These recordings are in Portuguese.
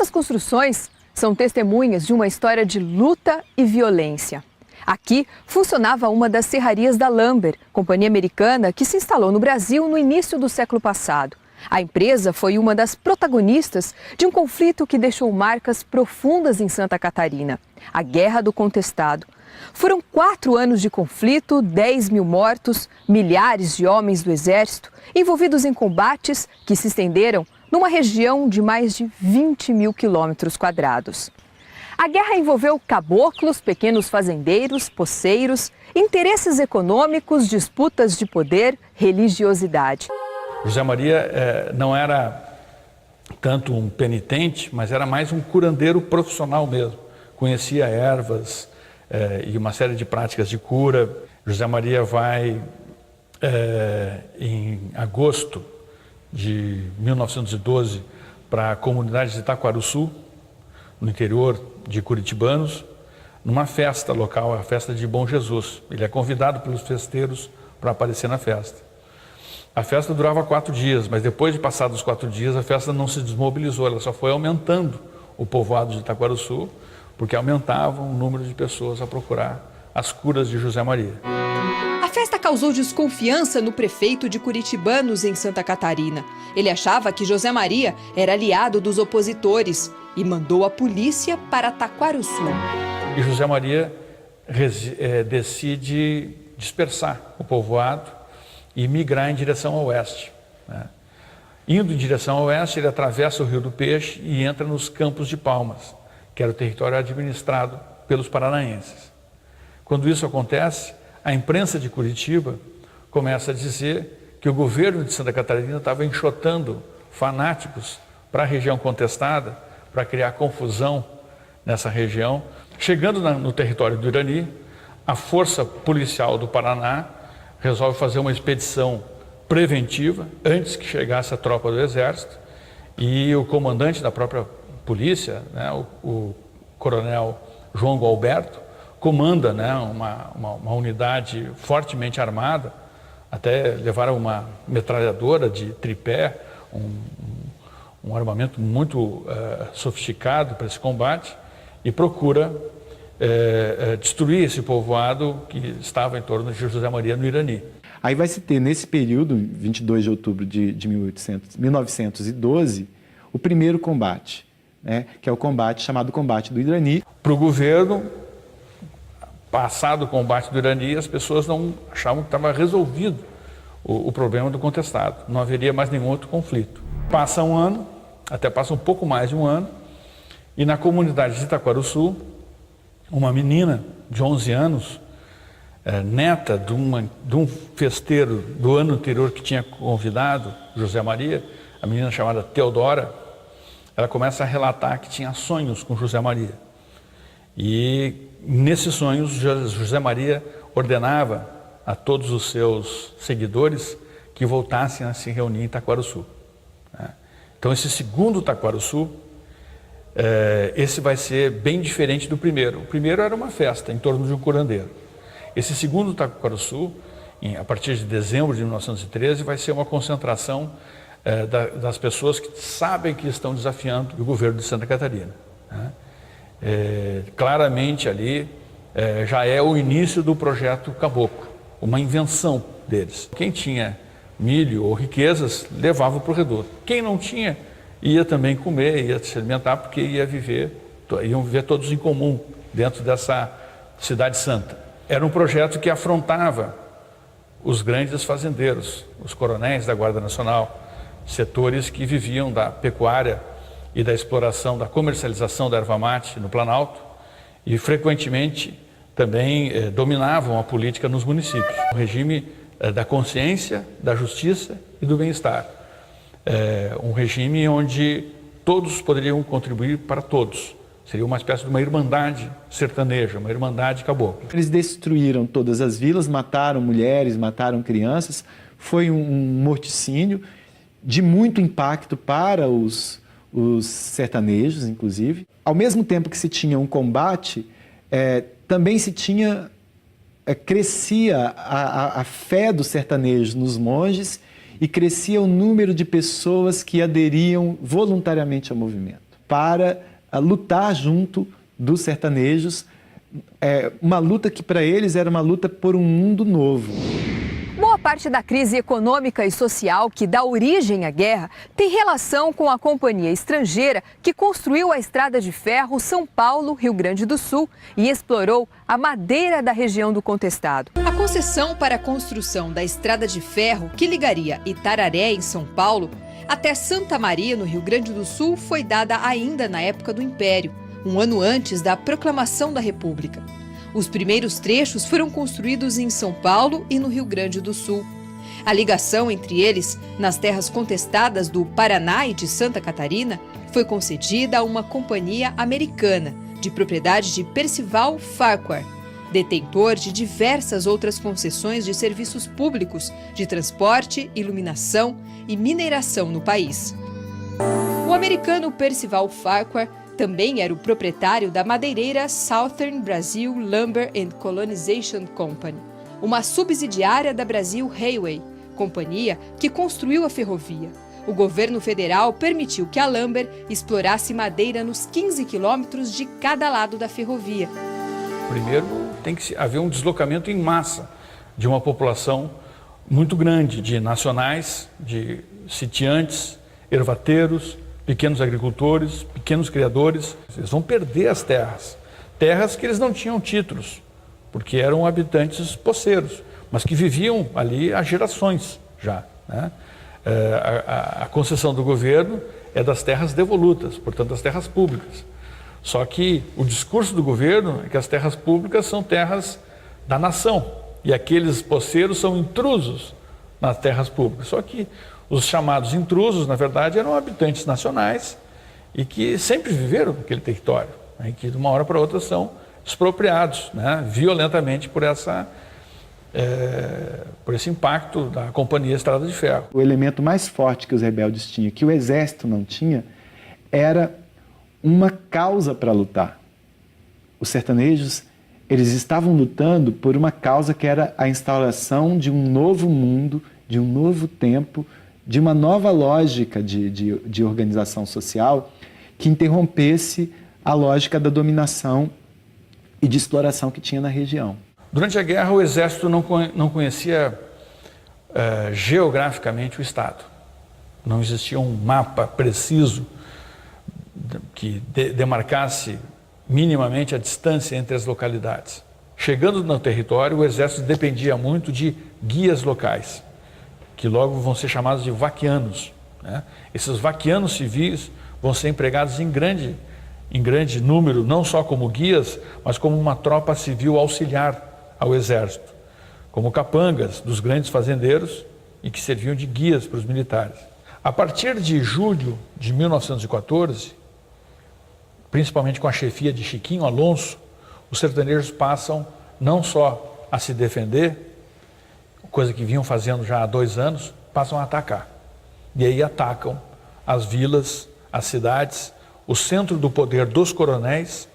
Estas construções são testemunhas de uma história de luta e violência. Aqui funcionava uma das serrarias da Lamber, companhia americana que se instalou no Brasil no início do século passado. A empresa foi uma das protagonistas de um conflito que deixou marcas profundas em Santa Catarina, a Guerra do Contestado. Foram 4 anos de conflito, 10 mil mortos, milhares de homens do Exército envolvidos em combates que se estenderam numa região de mais de 20 mil quilômetros quadrados. A guerra envolveu caboclos, pequenos fazendeiros, poceiros, interesses econômicos, disputas de poder, religiosidade. José Maria não era tanto um penitente, mas era mais um curandeiro profissional mesmo. Conhecia ervas e uma série de práticas de cura. José Maria vai, em agosto de 1912, para a comunidade de Itaquaruçu, no interior de Curitibanos, numa festa local, a festa de Bom Jesus. Ele é convidado pelos festeiros para aparecer na festa. A festa durava 4 dias, mas depois de passados os 4 dias, a festa não se desmobilizou, ela só foi aumentando o povoado de Itaquaruçu, porque aumentava o número de pessoas a procurar as curas de José Maria. A festa causou desconfiança no prefeito de Curitibanos, em Santa Catarina. Ele achava que José Maria era aliado dos opositores e mandou a polícia para Taquaruçu. E José Maria decide dispersar o povoado e migrar em direção ao oeste. Indo em direção ao oeste, ele atravessa o Rio do Peixe e entra nos Campos de Palmas, que era o território administrado pelos paranaenses. Quando isso acontece, a imprensa de Curitiba começa a dizer que o governo de Santa Catarina estava enxotando fanáticos para a região contestada, para criar confusão nessa região. Chegando no território do Irani, a Força Policial do Paraná resolve fazer uma expedição preventiva antes que chegasse a tropa do Exército, e o comandante da própria polícia, o coronel João Gualberto, comanda uma unidade fortemente armada, até levaram uma metralhadora de tripé, um armamento muito sofisticado para esse combate, e procura destruir esse povoado que estava em torno de José Maria, no Irani. Aí vai se ter, nesse período, 22 de outubro de 1912, o primeiro combate, que é o combate chamado Combate do Irani. Para o governo, passado o combate do Irani, as pessoas não achavam que estava resolvido o problema do contestado, não haveria mais nenhum outro conflito. Passa um ano, até passa um pouco mais de um ano, e na comunidade de Itaquaruçu, uma menina de 11 anos, neta de um festeiro do ano anterior que tinha convidado José Maria, a menina chamada Teodora, ela começa a relatar que tinha sonhos com José Maria. E nesses sonhos, José Maria ordenava a todos os seus seguidores que voltassem a se reunir em Itaquaruçu. Então, esse segundo Taquaruçu, esse vai ser bem diferente do primeiro. O primeiro era uma festa em torno de um curandeiro. Esse segundo Taquaruçu, a partir de dezembro de 1913, vai ser uma concentração das pessoas que sabem que estão desafiando o governo de Santa Catarina. Claramente ali já é o início do projeto Caboclo, uma invenção deles. Quem tinha milho ou riquezas levava para o reduto. Quem não tinha ia também comer, ia se alimentar, porque iam viver todos em comum dentro dessa cidade santa. Era um projeto que afrontava os grandes fazendeiros, os coronéis da Guarda Nacional, setores que viviam da pecuária e da exploração, da comercialização da erva mate no Planalto, e frequentemente também dominavam a política nos municípios. O regime da consciência, da justiça e do bem-estar. Um regime onde todos poderiam contribuir para todos. Seria uma espécie de uma irmandade sertaneja, uma irmandade cabocla. Eles destruíram todas as vilas, mataram mulheres, mataram crianças. Foi um morticínio de muito impacto para os sertanejos, inclusive. Ao mesmo tempo que se tinha um combate, também se tinha... crescia a fé dos sertanejos nos monges e crescia o número de pessoas que aderiam voluntariamente ao movimento. para lutar junto dos sertanejos, uma luta que para eles era uma luta por um mundo novo. Boa parte da crise econômica e social que dá origem à guerra tem relação com a companhia estrangeira que construiu a estrada de ferro São Paulo-Rio Grande do Sul e explorou a madeira da região do contestado. A concessão para a construção da estrada de ferro que ligaria Itararé, em São Paulo, até Santa Maria, no Rio Grande do Sul, foi dada ainda na época do Império, um ano antes da proclamação da República. Os primeiros trechos foram construídos em São Paulo e no Rio Grande do Sul. A ligação entre eles, nas terras contestadas do Paraná e de Santa Catarina, foi concedida a uma companhia americana, de propriedade de Percival Farquhar, detentor de diversas outras concessões de serviços públicos, de transporte, iluminação e mineração no país. O americano Percival Farquhar também era o proprietário da madeireira Southern Brazil Lumber and Colonization Company, uma subsidiária da Brazil Railway, companhia que construiu a ferrovia. O governo federal permitiu que a Lumber explorasse madeira nos 15 quilômetros de cada lado da ferrovia. Primeiro, tem que haver um deslocamento em massa de uma população muito grande de nacionais, de sitiantes, ervateiros, pequenos agricultores, pequenos criadores. Eles vão perder as terras. Terras que eles não tinham títulos, porque eram habitantes poceiros, mas que viviam ali há gerações já, né? A concessão do governo é das terras devolutas, portanto, das terras públicas. Só que o discurso do governo é que as terras públicas são terras da nação e aqueles poceiros são intrusos nas terras públicas. Só que os chamados intrusos, na verdade, eram habitantes nacionais e que sempre viveram naquele território, né, e que de uma hora para outra são expropriados, né, violentamente por esse impacto da Companhia Estrada de Ferro. O elemento mais forte que os rebeldes tinham, que o exército não tinha, era uma causa para lutar. Os sertanejos, eles estavam lutando por uma causa que era a instauração de um novo mundo, de um novo tempo, de uma nova lógica de organização social que interrompesse a lógica da dominação e de exploração que tinha na região. Durante a guerra, o exército não conhecia geograficamente o Estado. Não existia um mapa preciso que demarcasse minimamente a distância entre as localidades. Chegando no território, o exército dependia muito de guias locais, que logo vão ser chamados de vaquianos, né? Esses vaquianos civis vão ser empregados em grande número, não só como guias, mas como uma tropa civil auxiliar ao exército, como capangas dos grandes fazendeiros e que serviam de guias para os militares. A partir de julho de 1914, principalmente com a chefia de Chiquinho Alonso, os sertanejos passam não só a se defender, coisa que vinham fazendo já há 2 anos, passam a atacar. E aí atacam as vilas, as cidades, o centro do poder dos coronéis,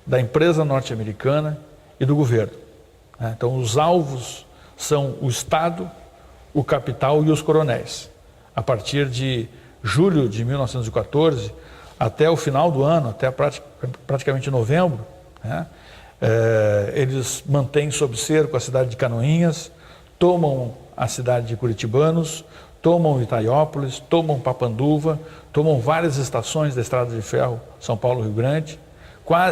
da empresa norte-americana e do governo. Então os alvos são o Estado, o capital e os coronéis. A partir de julho de 1914, até o final do ano, até praticamente novembro, né, eles mantêm sob cerco a cidade de Canoinhas, tomam a cidade de Curitibanos, tomam Itaiópolis, tomam Papanduva, tomam várias estações da Estrada de Ferro São Paulo-Rio Grande,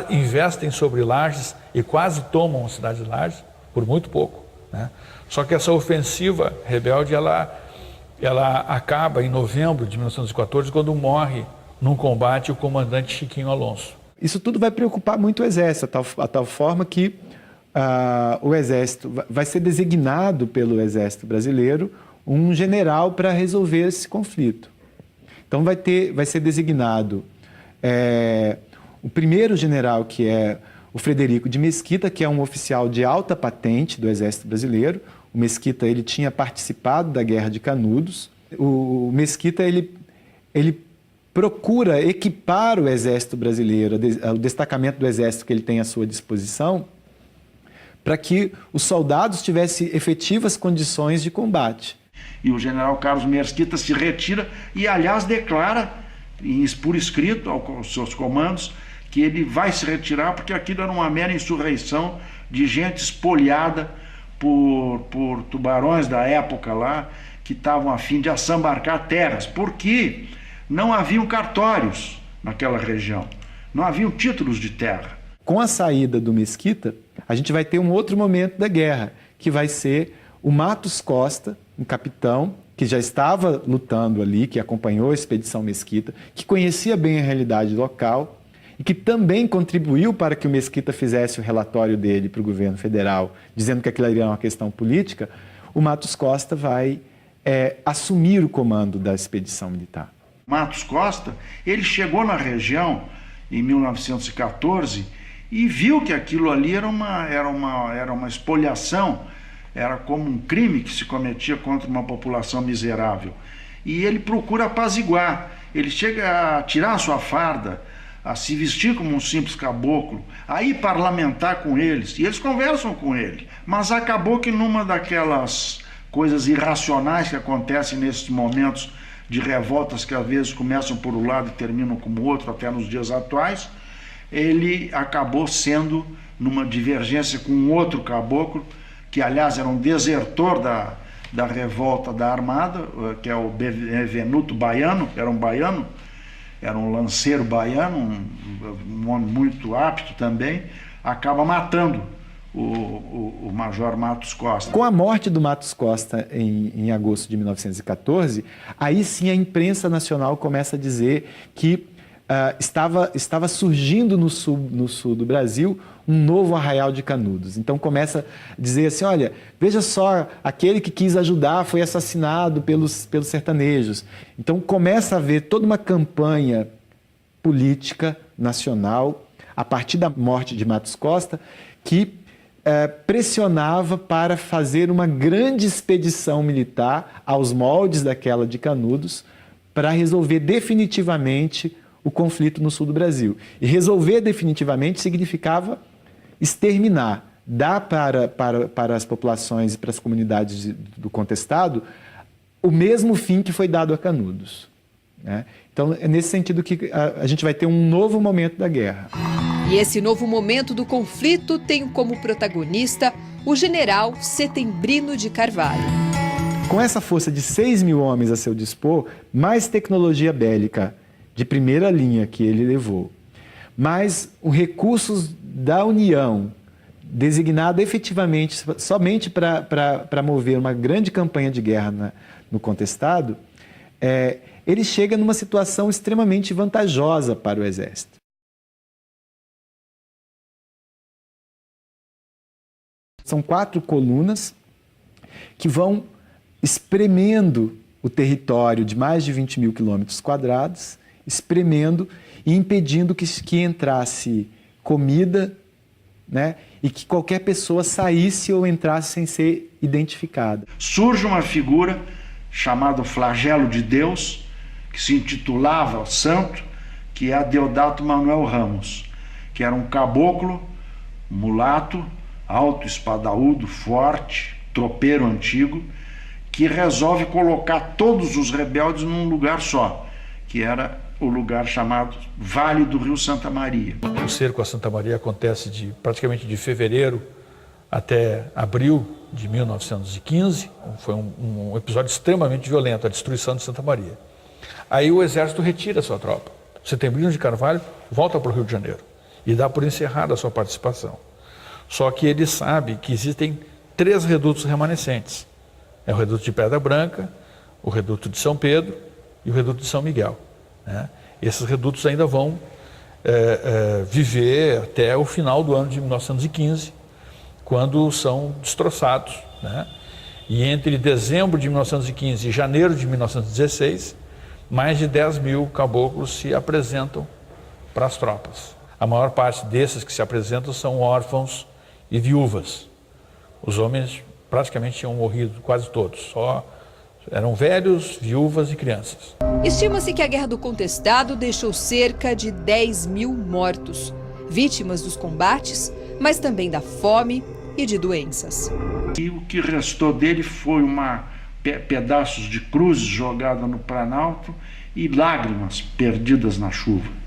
investem sobre Lages e quase tomam a cidade de Lages, por muito pouco, né? Só que essa ofensiva rebelde, ela acaba em novembro de 1914, quando morre num combate o comandante Chiquinho Alonso. Isso tudo vai preocupar muito o exército, a tal forma que o exército vai ser designado pelo exército brasileiro um general para resolver esse conflito. Então vai ser designado o primeiro general, que é o Frederico de Mesquita, que é um oficial de alta patente do exército brasileiro. O Mesquita, ele tinha participado da Guerra de Canudos. O Mesquita, ele procura equipar o exército brasileiro, o destacamento do exército que ele tem à sua disposição, para que os soldados tivessem efetivas condições de combate. E o general Carlos Mesquita se retira e, aliás, declara por escrito aos seus comandos que ele vai se retirar porque aquilo era uma mera insurreição de gente espolhada por tubarões da época lá, que estavam a fim de assambarcar terras, porque não haviam cartórios naquela região, não haviam títulos de terra. Com a saída do Mesquita, a gente vai ter um outro momento da guerra, que vai ser o Matos Costa, um capitão que já estava lutando ali, que acompanhou a expedição Mesquita, que conhecia bem a realidade local e que também contribuiu para que o Mesquita fizesse o relatório dele para o governo federal, dizendo que aquilo era uma questão política. O Matos Costa vai assumir o comando da expedição militar. Matos Costa, ele chegou na região em 1914 e viu que aquilo ali era uma espoliação, era como um crime que se cometia contra uma população miserável. E ele procura apaziguar, ele chega a tirar a sua farda, a se vestir como um simples caboclo, a ir parlamentar com eles, e eles conversam com ele. Mas acabou que numa daquelas coisas irracionais que acontecem nesses momentos de revoltas que às vezes começam por um lado e terminam como outro, até nos dias atuais, ele acabou sendo numa divergência com um outro caboclo, que aliás era um desertor da revolta da Armada, que é o Benevenuto Baiano, era um baiano, era um lanceiro baiano, um homem muito apto também, acaba matando o Major Matos Costa. Com a morte do Matos Costa em agosto de 1914, aí sim a imprensa nacional começa a dizer que estava surgindo no sul do Brasil um novo Arraial de Canudos. Então começa a dizer assim, olha, veja só, aquele que quis ajudar foi assassinado pelos sertanejos. Então começa a haver toda uma campanha política nacional, a partir da morte de Matos Costa, que pressionava para fazer uma grande expedição militar aos moldes daquela de Canudos para resolver definitivamente o conflito no sul do Brasil. E resolver definitivamente significava exterminar, dar para as populações e para as comunidades do contestado o mesmo fim que foi dado a Canudos, né? Então, é nesse sentido que a gente vai ter um novo momento da guerra. E esse novo momento do conflito tem como protagonista o general Setembrino de Carvalho. Com essa força de 6 mil homens a seu dispor, mais tecnologia bélica de primeira linha que ele levou, mas os recursos da União, designado efetivamente somente para mover uma grande campanha de guerra no contestado, ele chega numa situação extremamente vantajosa para o Exército. São 4 colunas que vão espremendo o território de mais de 20 mil quilômetros quadrados, espremendo e impedindo que entrasse comida, né, e que qualquer pessoa saísse ou entrasse sem ser identificada. Surge uma figura chamada Flagelo de Deus, que se intitulava santo, que é a Deodato Manuel Ramos, que era um caboclo, mulato, alto, espadaúdo, forte, tropeiro antigo, que resolve colocar todos os rebeldes num lugar só, que era o lugar chamado Vale do Rio Santa Maria. O cerco a Santa Maria acontece praticamente de fevereiro até abril de 1915. Foi um episódio extremamente violento, a destruição de Santa Maria. Aí o exército retira a sua tropa. Setembrino de Carvalho volta para o Rio de Janeiro e dá por encerrada a sua participação. Só que ele sabe que existem 3 redutos remanescentes. É o reduto de Pedra Branca, o reduto de São Pedro e o reduto de São Miguel, né? Esses redutos ainda vão viver até o final do ano de 1915, quando são destroçados, né? E entre dezembro de 1915 e janeiro de 1916, mais de 10 mil caboclos se apresentam para as tropas. A maior parte desses que se apresentam são órfãos e viúvas. Os homens praticamente tinham morrido, quase todos, só eram velhos, viúvas e crianças. Estima-se que a Guerra do Contestado deixou cerca de 10 mil mortos, vítimas dos combates, mas também da fome e de doenças. E o que restou dele foi uma pedaços de cruzes jogados no Planalto e lágrimas perdidas na chuva.